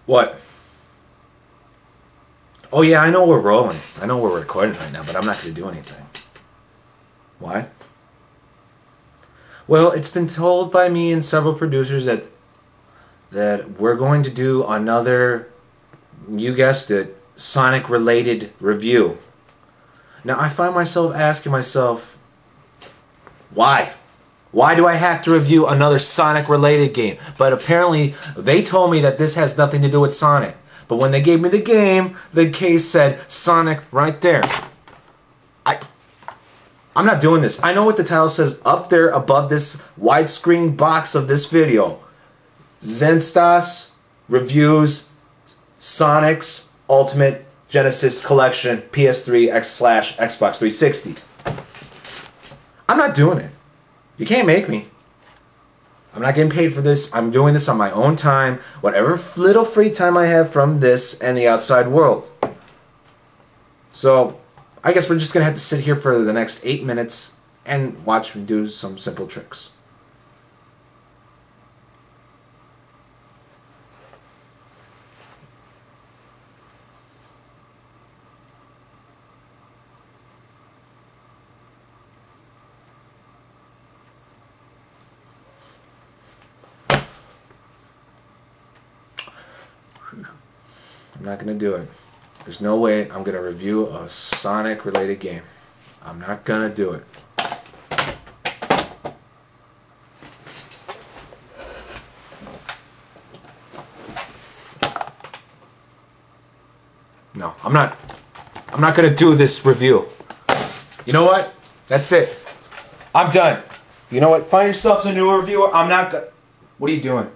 What? Oh yeah, I know we're rolling. I know we're recording right now, but I'm not going to do anything. Why? Well, it's been told by me and several producers that we're going to do another, you guessed it, Sonic-related review. Now, I find myself asking myself, why? Why do I have to review another Sonic-related game? But apparently, they told me that this has nothing to do with Sonic. But when they gave me the game, the case said Sonic right there. I'm not doing this. I know what the title says up there above this widescreen box of this video. ZenstaZ reviews Sonic's Ultimate Genesis Collection PS3 Xbox360. I'm not doing it. You can't make me. I'm not getting paid for this. I'm doing this on my own time, whatever little free time I have from this and the outside world. So, I guess we're just going to have to sit here for the next 8 minutes and watch me do some simple tricks. I'm not going to do it. There's no way I'm going to review a Sonic-related game. I'm not going to do it. No, I'm not going to do this review. You know what? That's it. I'm done. You know what? Find yourselves a new reviewer. I'm not going to... What are you doing?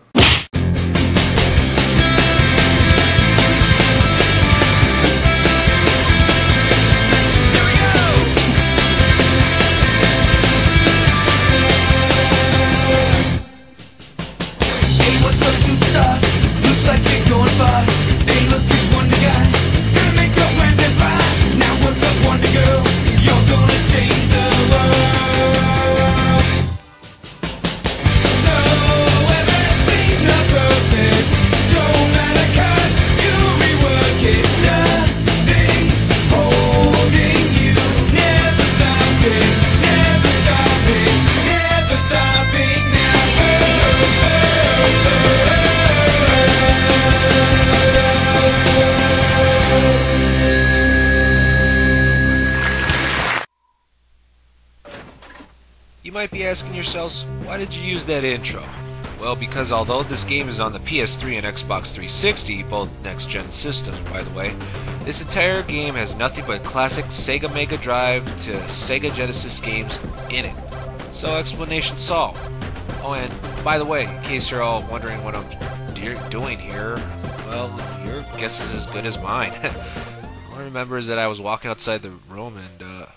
You might be asking yourselves, why did you use that intro? Well, because although this game is on the PS3 and Xbox 360, both next-gen systems by the way, this entire game has nothing but classic Sega Mega Drive to Sega Genesis games in it. So explanation solved. Oh, and by the way, in case you're all wondering what I'm doing here, well, your guess is as good as mine. All I remember is that I was walking outside the room and the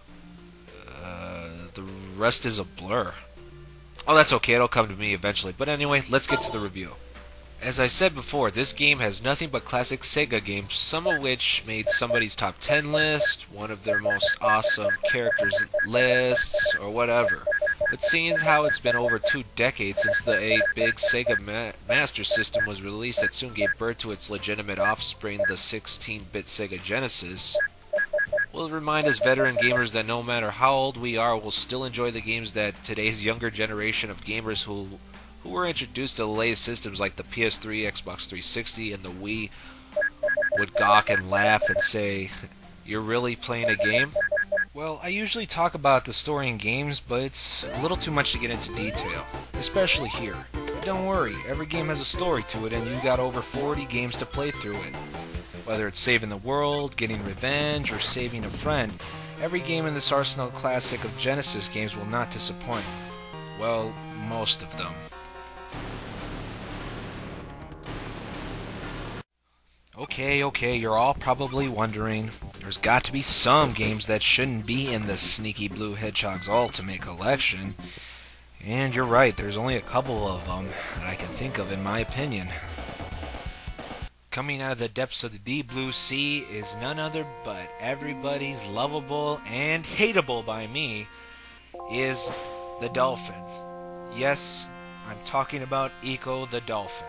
rest is a blur. Oh, that's okay, it'll come to me eventually. But anyway, let's get to the review. As I said before, this game has nothing but classic Sega games, some of which made somebody's top 10 list, one of their most awesome characters lists, or whatever. But seeing how it's been over 2 decades since the 8-big Sega Master System was released that soon gave birth to its legitimate offspring, the 16-bit Sega Genesis, will remind us veteran gamers that no matter how old we are, we'll still enjoy the games that today's younger generation of gamers who were introduced to the latest systems like the PS3, Xbox 360, and the Wii would gawk and laugh and say, "You're really playing a game?" Well, I usually talk about the story in games, but it's a little too much to get into detail, especially here. But don't worry, every game has a story to it, and you got over 40 games to play through it. Whether it's saving the world, getting revenge, or saving a friend, every game in this arsenal classic of Genesis games will not disappoint. Well, most of them. Okay, you're all probably wondering, there's got to be some games that shouldn't be in the Sneaky Blue Hedgehog's Ultimate Collection. And you're right, there's only a couple of them that I can think of in my opinion. Coming out of the depths of the deep blue sea is none other but everybody's lovable and hateable by me is the dolphin. Yes, I'm talking about Eco the dolphin.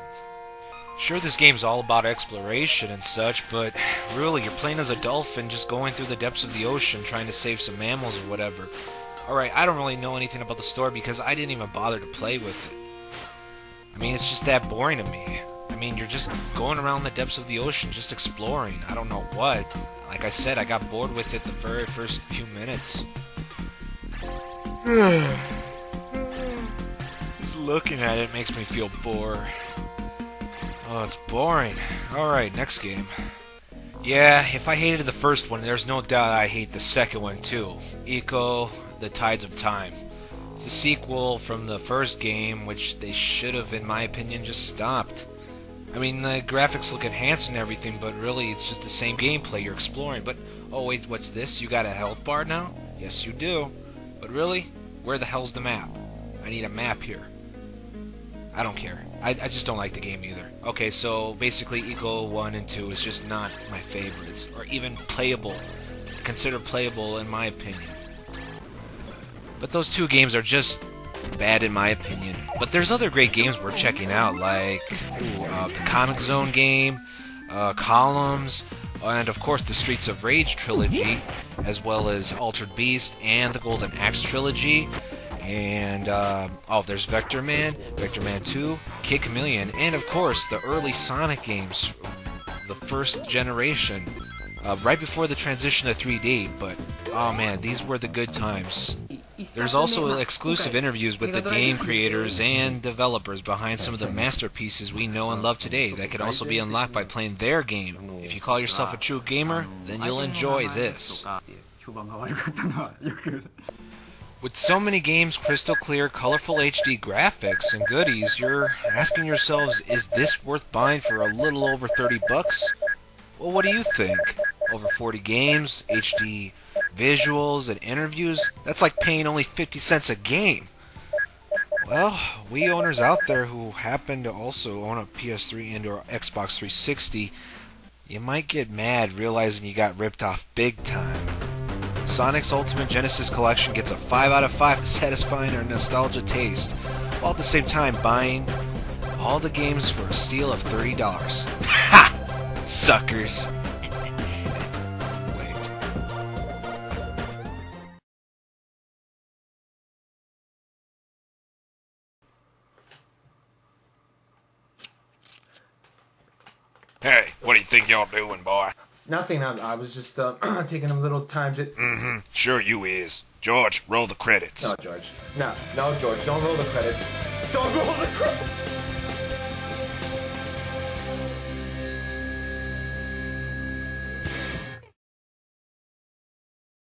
Sure, this game's all about exploration and such, but really, you're playing as a dolphin just going through the depths of the ocean trying to save some mammals or whatever. Alright, I don't really know anything about the story because I didn't even bother to play with it. I mean, it's just that boring to me. I mean, you're just going around the depths of the ocean, just exploring. I don't know what. Like I said, I got bored with it the very first few minutes. Just looking at it makes me feel bored. Oh, it's boring. Alright, next game. Yeah, if I hated the first one, there's no doubt I hate the second one too. Eco, The Tides of Time. It's a sequel from the first game, which they should have, in my opinion, just stopped. I mean, the graphics look enhanced and everything, but really it's just the same gameplay you're exploring. But, oh wait, what's this? You got a health bar now? Yes, you do. But really? Where the hell's the map? I need a map here. I don't care. I just don't like the game either. Okay, so basically Eco 1 and 2 is just not my favorites, or even playable. Considered playable in my opinion. But those two games are just bad in my opinion. But there's other great games we're checking out, like the Comic Zone game, Columns, and of course the Streets of Rage trilogy, as well as Altered Beast and the Golden Axe trilogy. And, there's Vector Man 2, Kid Chameleon, and of course the early Sonic games, the first generation, right before the transition to 3D, but, oh man, these were the good times. There's also exclusive interviews with the game creators and developers behind some of the masterpieces we know and love today that can also be unlocked by playing their game. If you call yourself a true gamer, then you'll enjoy this. With so many games, crystal clear, colorful HD graphics, and goodies, you're asking yourselves, is this worth buying for a little over 30 bucks? Well, what do you think? Over 40 games, HD visuals, and interviews? That's like paying only 50 cents a game. Well, we owners out there who happen to also own a PS3 and or Xbox 360, you might get mad realizing you got ripped off big time. Sonic's Ultimate Genesis Collection gets a 5 out of 5 satisfying our nostalgia taste, while at the same time buying all the games for a steal of $30. Ha! Suckers! Wait. Hey, what do you think y'all doing, boy? Nothing. I was just taking a little time to... Mm-hmm. Sure you is. George, roll the credits. No, George. No, George. Don't roll the credits. Don't roll the credits!